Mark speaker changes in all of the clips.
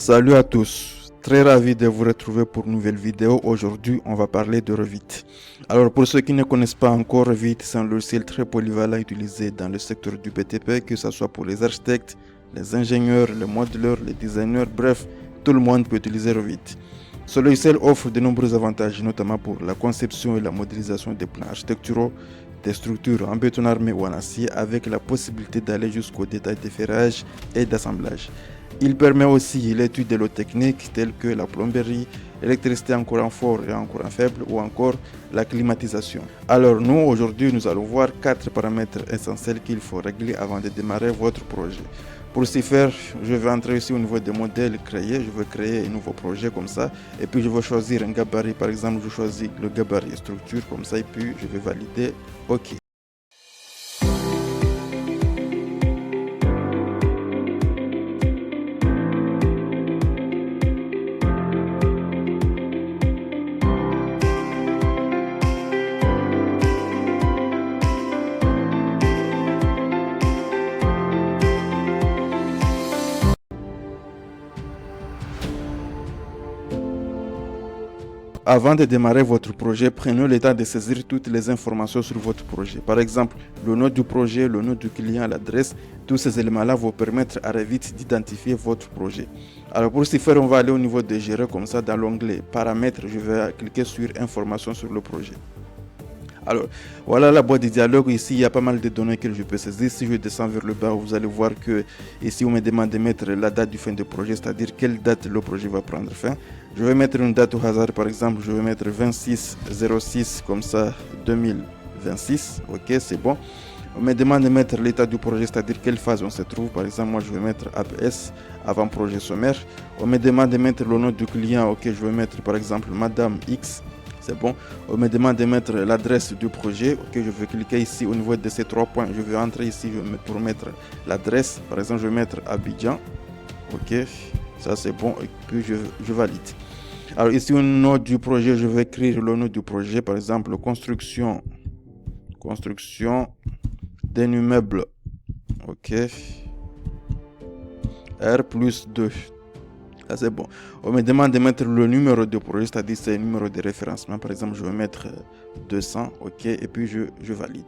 Speaker 1: Salut à tous, très ravi de vous retrouver pour une nouvelle vidéo. Aujourd'hui, on va parler de Revit. Alors, pour ceux qui ne connaissent pas encore, Revit, c'est un logiciel très polyvalent utilisé dans le secteur du BTP, que ce soit pour les architectes, les ingénieurs, les modeleurs, les designers, bref, tout le monde peut utiliser Revit. Ce logiciel offre de nombreux avantages, notamment pour la conception et la modélisation des plans architecturaux, des structures en béton armé ou en acier, avec la possibilité d'aller jusqu'au détail de ferrage et d'assemblage. Il permet aussi l'étude de l'eau technique telles que la plomberie, l'électricité en courant fort et en courant faible ou encore la climatisation. Alors nous, aujourd'hui, nous allons voir 4 paramètres essentiels qu'il faut régler avant de démarrer votre projet. Pour ce faire, je vais entrer ici au niveau des modèles créés. Je vais créer un nouveau projet comme ça. Et puis je vais choisir un gabarit. Par exemple, je choisis le gabarit structure comme ça. Et puis je vais valider OK. Avant de démarrer votre projet, prenez le temps de saisir toutes les informations sur votre projet. Par exemple, le nom du projet, le nom du client, l'adresse, tous ces éléments-là vont permettre à Revit d'identifier votre projet. Alors pour ce faire, on va aller au niveau de gérer comme ça dans l'onglet paramètres. Je vais cliquer sur informations sur le projet. Alors, voilà la boîte de dialogue. Ici, il y a pas mal de données que je peux saisir. Si je descends vers le bas, vous allez voir que ici, on me demande de mettre la date du fin de projet, c'est-à-dire quelle date le projet va prendre fin. Je vais mettre une date au hasard, par exemple, je vais mettre 26/06 comme ça, 2026. Ok, c'est bon. On me demande de mettre l'état du projet, c'est-à-dire quelle phase on se trouve. Par exemple, moi, je vais mettre APS, avant-projet sommaire. On me demande de mettre le nom du client. Ok, je vais mettre, par exemple, Madame X. C'est bon. On me demande de mettre l'adresse du projet. Ok, je vais cliquer ici au niveau de ces 3 points. Je vais entrer ici pour mettre l'adresse. Par exemple, je vais mettre Abidjan. Ok, ça c'est bon. Et puis je valide. Alors ici au nom du projet, je vais écrire le nom du projet. Par exemple, construction d'un immeuble. Ok. R+2. Ça c'est bon. On me demande de mettre le numéro de projet, c'est-à-dire c'est un numéro de référencement. Par exemple, je vais mettre 200, ok, et puis je valide.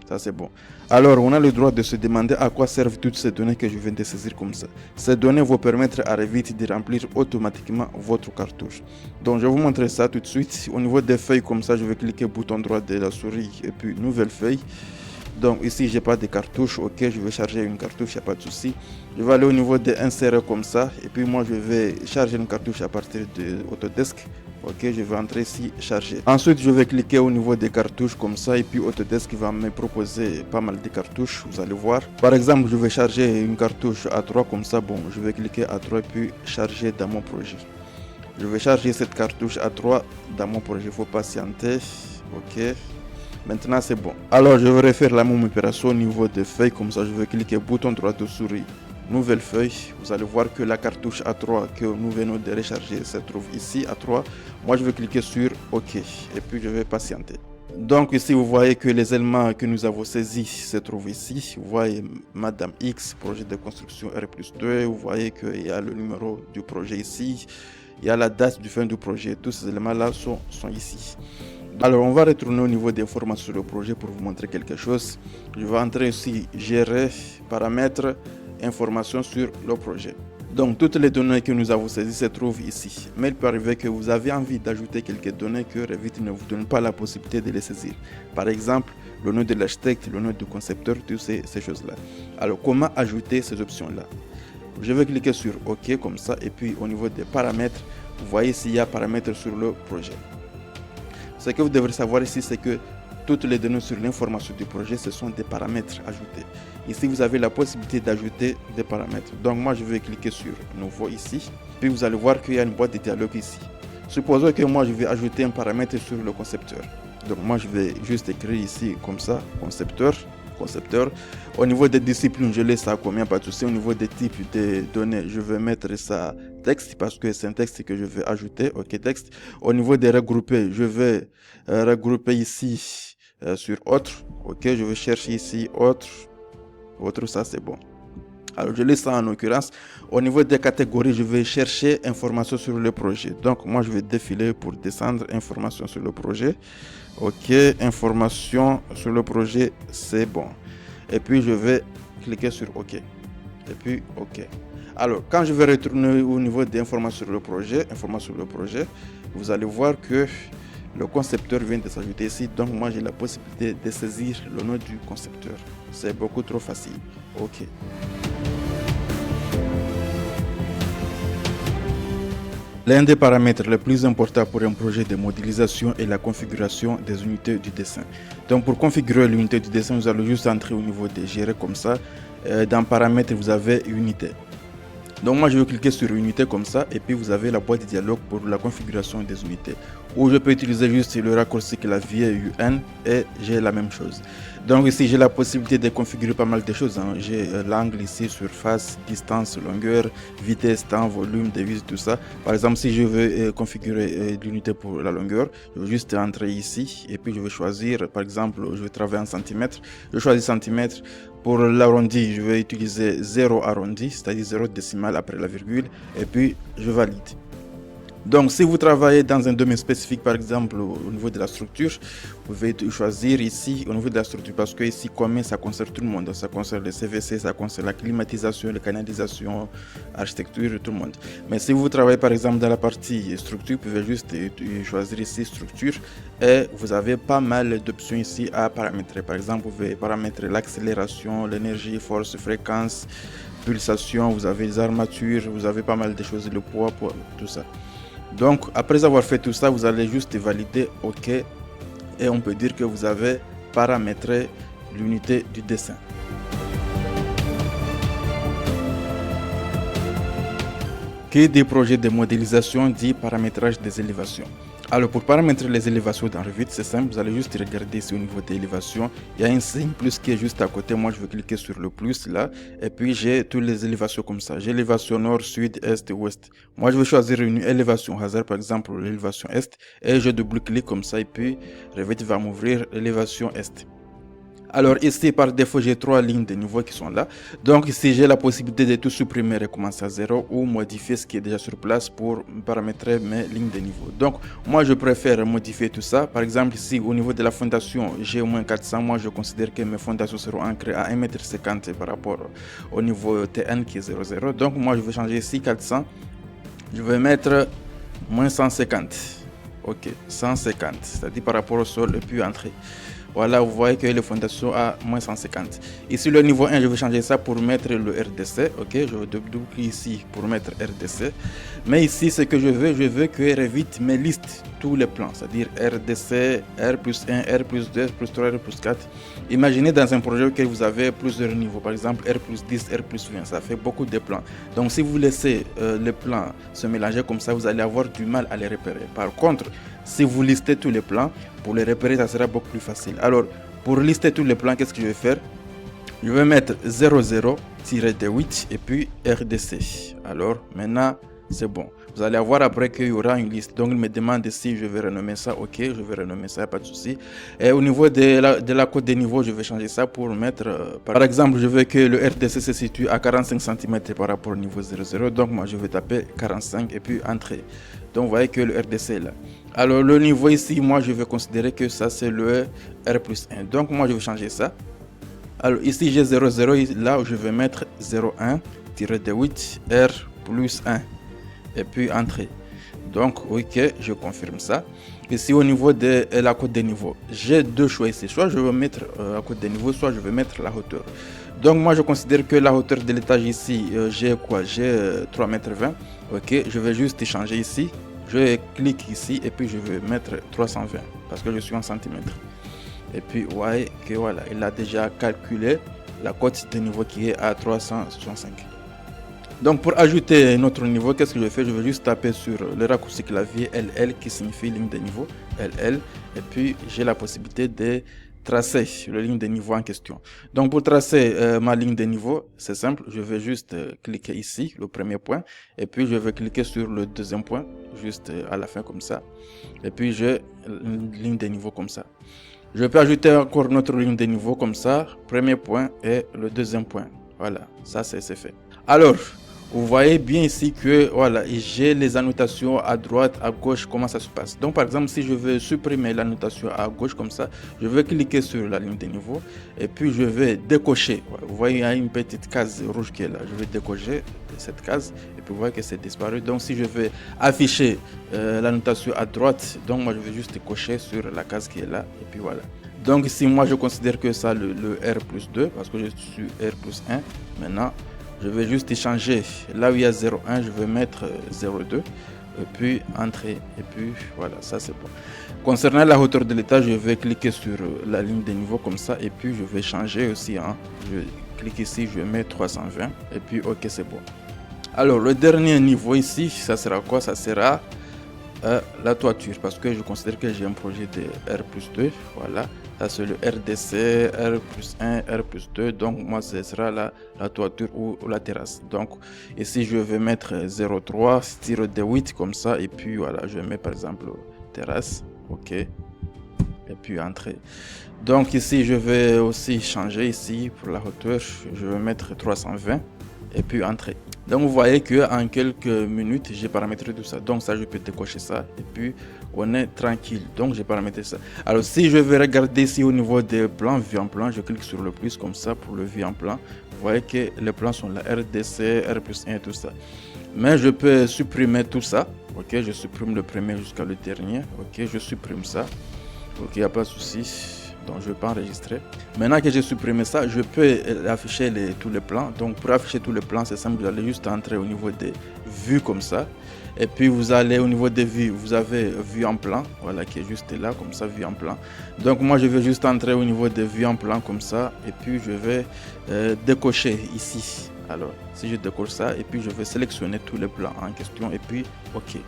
Speaker 1: Ça c'est bon. Alors, on a le droit de se demander à quoi servent toutes ces données que je viens de saisir comme ça. Ces données vont permettre à Revit de remplir automatiquement votre cartouche. Donc, je vais vous montrer ça tout de suite. Au niveau des feuilles, comme ça, je vais cliquer bouton droit de la souris et puis nouvelle feuille. Donc ici, j'ai pas de cartouche. Ok, je vais charger une cartouche, il n'y a pas de souci. Je vais aller au niveau de insérer comme ça. Et puis moi, je vais charger une cartouche à partir de Autodesk. Ok, je vais entrer ici, charger. Ensuite, je vais cliquer au niveau des cartouches comme ça. Et puis Autodesk va me proposer pas mal de cartouches, vous allez voir. Par exemple, je vais charger une cartouche A3 comme ça. Bon, je vais cliquer A3 et puis charger dans mon projet. Je vais charger cette cartouche A3 dans mon projet. Il faut patienter. Ok. Maintenant c'est bon. Alors je vais refaire la même opération au niveau des feuilles. Comme ça je vais cliquer bouton droit de souris, nouvelle feuille. Vous allez voir que la cartouche A3 que nous venons de recharger se trouve ici A3. Moi je vais cliquer sur OK et puis je vais patienter. Donc ici vous voyez que les éléments que nous avons saisis se trouvent ici. Vous voyez Madame X, projet de construction R+2. Vous voyez qu'il y a le numéro du projet ici. Il y a la date du fin du projet. Tous ces éléments là sont ici. Alors on va retourner au niveau des informations sur le projet pour vous montrer quelque chose. Je vais entrer ici, gérer, paramètres, informations sur le projet. Donc toutes les données que nous avons saisies se trouvent ici. Mais il peut arriver que vous avez envie d'ajouter quelques données que Revit ne vous donne pas la possibilité de les saisir. Par exemple, le nom de l'architecte, le nom du concepteur, toutes ces choses-là. Alors comment ajouter ces options-là? Je vais cliquer sur OK comme ça et puis au niveau des paramètres, vous voyez s'il y a paramètres sur le projet. Ce que vous devrez savoir ici, c'est que toutes les données sur l'information du projet, ce sont des paramètres ajoutés. Ici, vous avez la possibilité d'ajouter des paramètres. Donc, moi, je vais cliquer sur Nouveau ici. Puis, vous allez voir qu'il y a une boîte de dialogue ici. Supposons que moi, je vais ajouter un paramètre sur le concepteur. Donc, moi, je vais juste écrire ici comme ça, concepteur. Au niveau des disciplines, je laisse ça combien, pas de souci. Au niveau des types de données, je vais mettre ça texte parce que c'est un texte que je vais ajouter. Ok, texte. Au niveau des regroupés, je vais regrouper ici sur autre. Ok, je vais chercher ici autre, ça c'est bon. Alors, je lis ça en l'occurrence. Au niveau des catégories, je vais chercher information sur le projet. Donc, moi, je vais défiler pour descendre information sur le projet. OK, information sur le projet, c'est bon. Et puis, je vais cliquer sur OK. Et puis, OK. Alors, quand je vais retourner au niveau des informations sur le projet, vous allez voir que le concepteur vient de s'ajouter ici. Donc, moi, j'ai la possibilité de saisir le nom du concepteur. C'est beaucoup trop facile. OK. L'un des paramètres les plus importants pour un projet de modélisation est la configuration des unités du dessin. Donc pour configurer l'unité du dessin, vous allez juste entrer au niveau de gérer comme ça. Dans paramètres, vous avez unité. Donc moi je vais cliquer sur unité comme ça et puis vous avez la boîte de dialogue pour la configuration des unités. Ou je peux utiliser juste le raccourci clavier UN et j'ai la même chose. Donc ici j'ai la possibilité de configurer pas mal de choses. J'ai l'angle ici, surface, distance, longueur, vitesse, temps, volume, devise, tout ça. Par exemple si je veux configurer l'unité pour la longueur, je vais juste entrer ici et puis je vais choisir, par exemple je vais travailler en centimètres. Je choisis centimètres. Pour l'arrondi, je vais utiliser 0 arrondi, c'est-à-dire 0 décimal après la virgule, et puis je valide. Donc, si vous travaillez dans un domaine spécifique, par exemple au niveau de la structure, vous pouvez choisir ici au niveau de la structure parce que ici, comme ça concerne tout le monde, ça concerne le CVC, ça concerne la climatisation, la canalisation, architecture, tout le monde. Mais si vous travaillez par exemple dans la partie structure, vous pouvez juste choisir ici structure et vous avez pas mal d'options ici à paramétrer. Par exemple, vous pouvez paramétrer l'accélération, l'énergie, force, fréquence, pulsation, vous avez les armatures, vous avez pas mal de choses, le poids, tout ça. Donc, après avoir fait tout ça, vous allez juste valider OK et on peut dire que vous avez paramétré l'unité du dessin. Qui dit projet de modélisation dit paramétrage des élévations. Alors pour paramétrer les élévations dans Revit, c'est simple, vous allez juste regarder ici au niveau des élévations. Il y a un signe plus qui est juste à côté. Moi je vais cliquer sur le plus là. Et puis j'ai toutes les élévations comme ça. J'ai l'élévation nord, sud, est, ouest. Moi je vais choisir une élévation hasard, par exemple l'élévation est. Et je double-clique comme ça et puis Revit va m'ouvrir l'élévation est. Alors ici par défaut j'ai 3 lignes de niveau qui sont là. Donc ici j'ai la possibilité de tout supprimer et recommencer à 0 ou modifier ce qui est déjà sur place pour paramétrer mes lignes de niveau. Donc moi je préfère modifier tout ça. Par exemple ici au niveau de la fondation j'ai au moins 400. Moi je considère que mes fondations seront ancrées à 1,50 m par rapport au niveau TN qui est 0,0. Donc moi je vais changer ici 400. Je vais mettre moins 150. Ok, 150, c'est-à-dire par rapport au sol et puis entrée. Voilà, vous voyez que les fondations à moins 150. Ici, le niveau 1, je vais changer ça pour mettre le RDC. Ok, je vais double-cliquer ici pour mettre RDC. Mais ici, ce que je veux que Revit me liste tous les plans, c'est-à-dire RDC, R plus 1, R plus 2, R plus 3, R plus 4. Imaginez dans un projet auquel vous avez plusieurs niveaux, par exemple R plus 10, R plus 20, ça fait beaucoup de plans. Donc si vous laissez les plans se mélanger comme ça, vous allez avoir du mal à les repérer. Par contre, si vous listez tous les plans, pour les repérer, ça sera beaucoup plus facile. Alors, pour lister tous les plans, qu'est-ce que je vais faire? Je vais mettre 00-D8 et puis RDC. Alors, maintenant, c'est bon. Vous allez voir après qu'il y aura une liste. Donc, il me demande si je vais renommer ça. Ok, je vais renommer ça, pas de souci. Et au niveau de la cote des niveaux, je vais changer ça pour mettre... par exemple, je veux que le RDC se situe à 45 cm par rapport au niveau 00. Donc, moi, je vais taper 45 et puis entrer. Donc, vous voyez que le RDC est là. Alors, le niveau ici, moi, je vais considérer que ça, c'est le R plus 1. Donc, moi, je vais changer ça. Alors, ici, j'ai 00. Là, je vais mettre 01-D8 R plus 1. Et puis entrer. Donc ok, je confirme ça. Ici au niveau de la cote des niveaux, j'ai deux choix ici. Soit je vais mettre la cote des niveaux, soit je vais mettre la hauteur. Donc moi je considère que la hauteur de l'étage ici, j'ai quoi? J'ai 3,20 m. Ok, je vais juste changer ici. Je clique ici et puis je vais mettre 320 parce que je suis en centimètres. Et puis ouais, que voilà, il a déjà calculé la cote de niveau qui est à 365. Donc pour ajouter notre niveau, qu'est-ce que je fais? Je vais juste taper sur le raccourci clavier LL qui signifie ligne de niveau, LL, et puis j'ai la possibilité de tracer la ligne de niveau en question. Donc pour tracer ma ligne de niveau, c'est simple, je vais juste cliquer ici, le premier point, et puis je vais cliquer sur le deuxième point, juste à la fin comme ça, et puis j'ai une ligne de niveau comme ça. Je peux ajouter encore notre ligne de niveau comme ça, premier point et le deuxième point. Voilà, ça c'est fait. Alors, vous voyez bien ici que voilà, j'ai les annotations à droite, à gauche, comment ça se passe. Donc par exemple, si je veux supprimer l'annotation à gauche comme ça, je vais cliquer sur la ligne de niveau et puis je vais décocher. Vous voyez, il y a une petite case rouge qui est là. Je vais décocher cette case et puis vous voyez que c'est disparu. Donc si je veux afficher l'annotation à droite, donc moi je vais juste cocher sur la case qui est là et puis voilà. Donc ici, moi je considère que ça le R+2 parce que je suis R+1 maintenant. Je vais juste changer, là où il y a 0,1, je vais mettre 0,2 et puis entrer et puis voilà, ça c'est bon. Concernant la hauteur de l'étage, je vais cliquer sur la ligne de niveau comme ça et puis je vais changer aussi. Je clique ici, je mets 320 et puis ok, c'est bon. Alors le dernier niveau ici, ça sera quoi? Ça sera la toiture parce que je considère que j'ai un projet de R+2, voilà. Ça c'est le RDC, R+1, R+2, donc moi ce sera la toiture ou la terrasse. Donc ici je vais mettre 0,3, style de 8 comme ça et puis voilà, je mets par exemple terrasse, ok, et puis entrée. Donc ici je vais aussi changer ici pour la hauteur, je vais mettre 320 et puis entrée. Donc vous voyez que en quelques minutes j'ai paramétré tout ça, donc ça je peux décocher ça et puis on est tranquille. Donc j'ai paramétré ça. Alors si je vais regarder ici au niveau des plans, vue en plan, je clique sur le plus comme ça pour le vue en plan. Vous voyez que les plans sont là, RDC, R+1 et tout ça. Mais je peux supprimer tout ça, ok, je supprime le premier jusqu'à le dernier, ok, je supprime ça, ok, il n'y a pas de souci. Donc je ne vais pas enregistrer. Maintenant que j'ai supprimé ça, je peux afficher tous les plans. Donc pour afficher tous les plans, c'est simple, vous allez juste entrer au niveau des vues comme ça. Et puis vous allez au niveau des vues, vous avez vue en plan, voilà, qui est juste là, comme ça, vue en plan. Donc moi je vais juste entrer au niveau des vues en plan comme ça. Et puis je vais décocher ici. Alors si je décoche ça, et puis je vais sélectionner tous les plans en question. Et puis ok.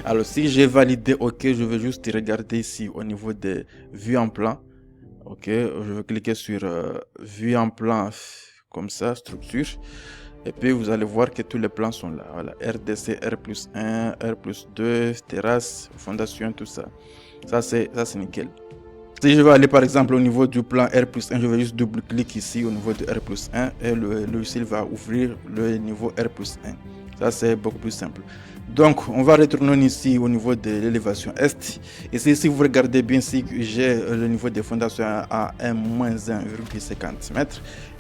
Speaker 1: Alors si j'ai validé ok, je vais juste regarder ici au niveau des vues en plan. Ok, je vais cliquer sur vue en plan comme ça, structure. Et puis vous allez voir que tous les plans sont là. Voilà, RDC, R+1, R+2, terrasse, fondation, tout ça. Ça c'est nickel. Si je vais aller par exemple au niveau du plan R+1, je vais juste double-cliquer ici au niveau de R+1 et le logiciel va ouvrir le niveau R+1. Ça c'est beaucoup plus simple. Donc on va retourner ici au niveau de l'élévation est. Et si vous regardez bien ici, j'ai le niveau des fondations à 1-1,50 m.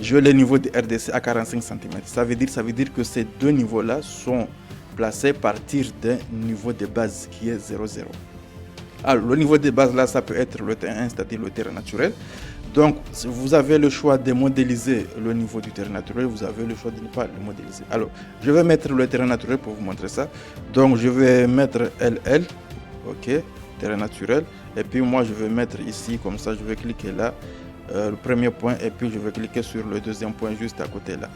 Speaker 1: J'ai le niveau de RDC à 45 cm. Ça veut dire que ces deux niveaux-là sont placés à partir d'un niveau de base qui est 0,0. Alors le niveau de base là, ça peut être le terrain, c'est-à-dire le terrain naturel. Donc, vous avez le choix de modéliser le niveau du terrain naturel, vous avez le choix de ne pas le modéliser. Alors, je vais mettre le terrain naturel pour vous montrer ça. Donc, je vais mettre LL, ok, terrain naturel. Et puis, moi, je vais mettre ici, comme ça, je vais cliquer là, le premier point, et puis je vais cliquer sur le deuxième point juste à côté là.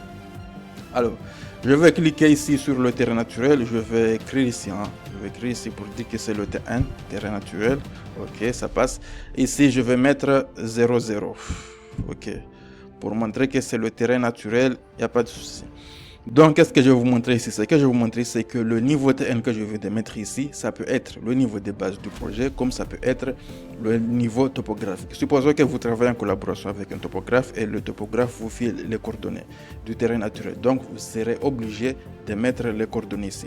Speaker 1: Alors, je vais cliquer ici sur le terrain naturel, je vais écrire ici, je vais écrire ici pour dire que c'est le T1, terrain naturel, ok, ça passe. Ici, je vais mettre 0,0, ok, pour montrer que c'est le terrain naturel, il n'y a pas de souci. Donc, qu'est-ce que je vais vous montrer ici? Ce que je vais vous montrer, c'est que le niveau TN que je vais mettre ici, ça peut être le niveau de base du projet, comme ça peut être le niveau topographique. Supposons que vous travaillez en collaboration avec un topographe et le topographe vous file les coordonnées du terrain naturel. Donc, vous serez obligé de mettre les coordonnées ici.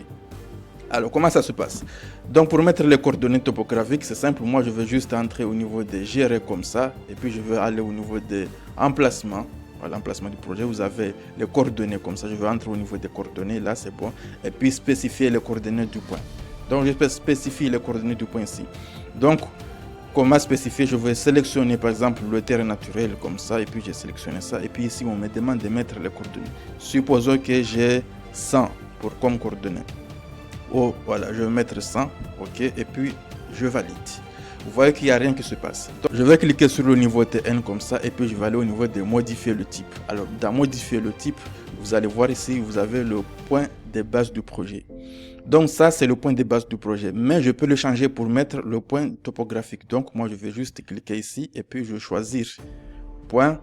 Speaker 1: Alors, comment ça se passe? Donc, pour mettre les coordonnées topographiques, c'est simple. Moi, je vais juste entrer au niveau des GRE comme ça, et puis je vais aller au niveau des emplacements. L'emplacement du projet, vous avez les coordonnées comme ça. Je vais entrer au niveau des coordonnées, là c'est bon, et puis spécifier les coordonnées du point. Donc je peux spécifier les coordonnées du point ici. Donc comment spécifier? Je vais sélectionner par exemple le terrain naturel comme ça, et puis j'ai sélectionné ça, et puis ici on me demande de mettre les coordonnées. Supposons que j'ai 100 comme coordonnées. Oh voilà, je vais mettre 100, ok, et puis je valide. Vous voyez qu'il n'y a rien qui se passe. Donc, je vais cliquer sur le niveau TN comme ça et puis je vais aller au niveau de modifier le type. Alors, dans modifier le type, vous allez voir ici, vous avez le point de base du projet. Donc ça, c'est le point de base du projet. Mais je peux le changer pour mettre le point topographique. Donc, moi, je vais juste cliquer ici et puis je vais choisir point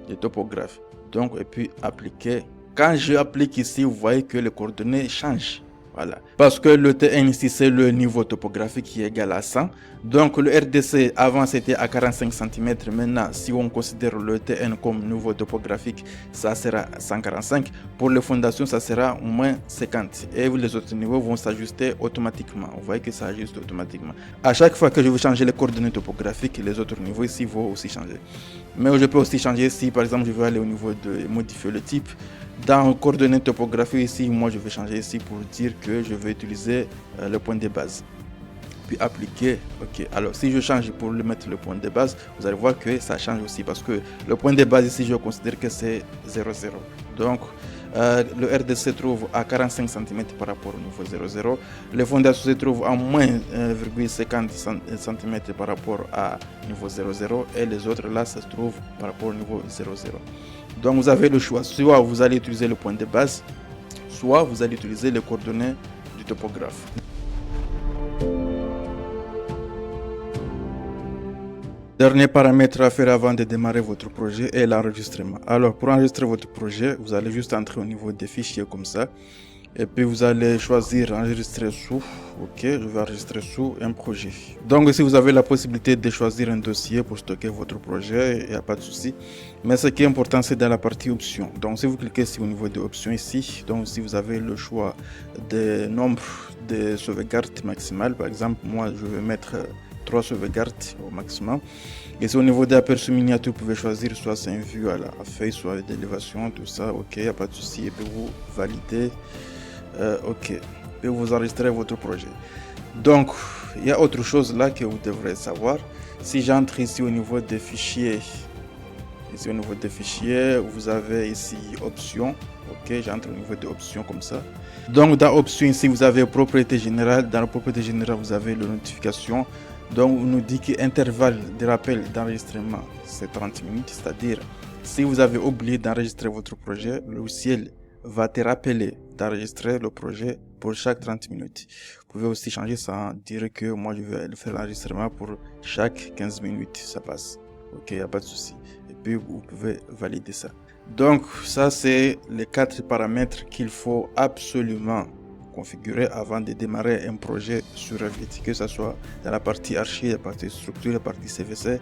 Speaker 1: de topographe. Donc, et puis appliquer. Quand je applique ici, vous voyez que les coordonnées changent. Voilà. Parce que le TN ici, c'est le niveau topographique qui est égal à 100. Donc le RDC, avant, c'était à 45 cm. Maintenant, si on considère le TN comme niveau topographique, ça sera 145. Pour les fondations, ça sera moins 50. Et les autres niveaux vont s'ajuster automatiquement. Vous voyez que ça ajuste automatiquement. À chaque fois que je veux changer les coordonnées topographiques, les autres niveaux ici vont aussi changer. Mais je peux aussi changer si, par exemple, je veux aller au niveau de modifier le type. Dans coordonnées topographiques ici, moi je vais changer ici pour dire que je vais utiliser le point de base. Puis appliquer, ok. Alors si je change pour le mettre le point de base, vous allez voir que ça change aussi parce que le point de base ici, je considère que c'est 0,0. Donc le RDC se trouve à 45 cm par rapport au niveau 0,0. Les fondations se trouvent à moins 1,50 cm par rapport à niveau 0,0 et les autres là se trouvent par rapport au niveau 0,0. Donc vous avez le choix, soit vous allez utiliser le point de base, soit vous allez utiliser les coordonnées du topographe. Dernier paramètre à faire avant de démarrer votre projet est l'enregistrement. Alors pour enregistrer votre projet, vous allez juste entrer au niveau des fichiers comme ça. Et puis vous allez choisir enregistrer sous, ok, je vais enregistrer sous un projet. Donc si vous avez la possibilité de choisir un dossier pour stocker votre projet, il n'y a pas de souci. Mais ce qui est important, c'est dans la partie options. Donc si vous cliquez ici au niveau des options ici, donc si vous avez le choix des nombres de sauvegarde maximales, par exemple, moi je vais mettre 3 sauvegardes au maximum. Et c'est au niveau de l'aperçu miniature, vous pouvez choisir soit c'est une vue à la feuille, soit d'élévation, tout ça, ok, il n'y a pas de souci. Et puis vous validez. Ok, et vous enregistrez votre projet. Donc, il y a autre chose là que vous devrez savoir. Si j'entre ici au niveau des fichiers, vous avez ici options. Ok, j'entre au niveau des options comme ça. Donc, dans options ici, vous avez propriété générale. Dans la propriété générale, vous avez les notifications. Donc, on nous dit que intervalle de rappel d'enregistrement, c'est 30 minutes. C'est-à-dire, si vous avez oublié d'enregistrer votre projet, le logiciel va te rappeler d'enregistrer le projet pour chaque 30 minutes. Vous pouvez aussi changer ça, dire que moi je vais faire l'enregistrement pour chaque 15 minutes, ça passe. Ok, il n'y a pas de souci. Et puis vous pouvez valider ça. Donc ça c'est les 4 paramètres qu'il faut absolument configurer avant de démarrer un projet sur Revit, que ce soit dans la partie archi, la partie structure, la partie CVC.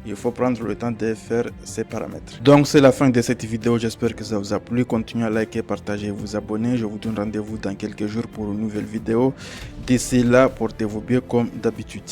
Speaker 1: Il faut prendre le temps de faire ces paramètres. Donc c'est la fin de cette vidéo, j'espère que ça vous a plu. Continuez à liker, partager, vous abonner. Je vous donne rendez-vous dans quelques jours pour une nouvelle vidéo. D'ici là, portez-vous bien comme d'habitude.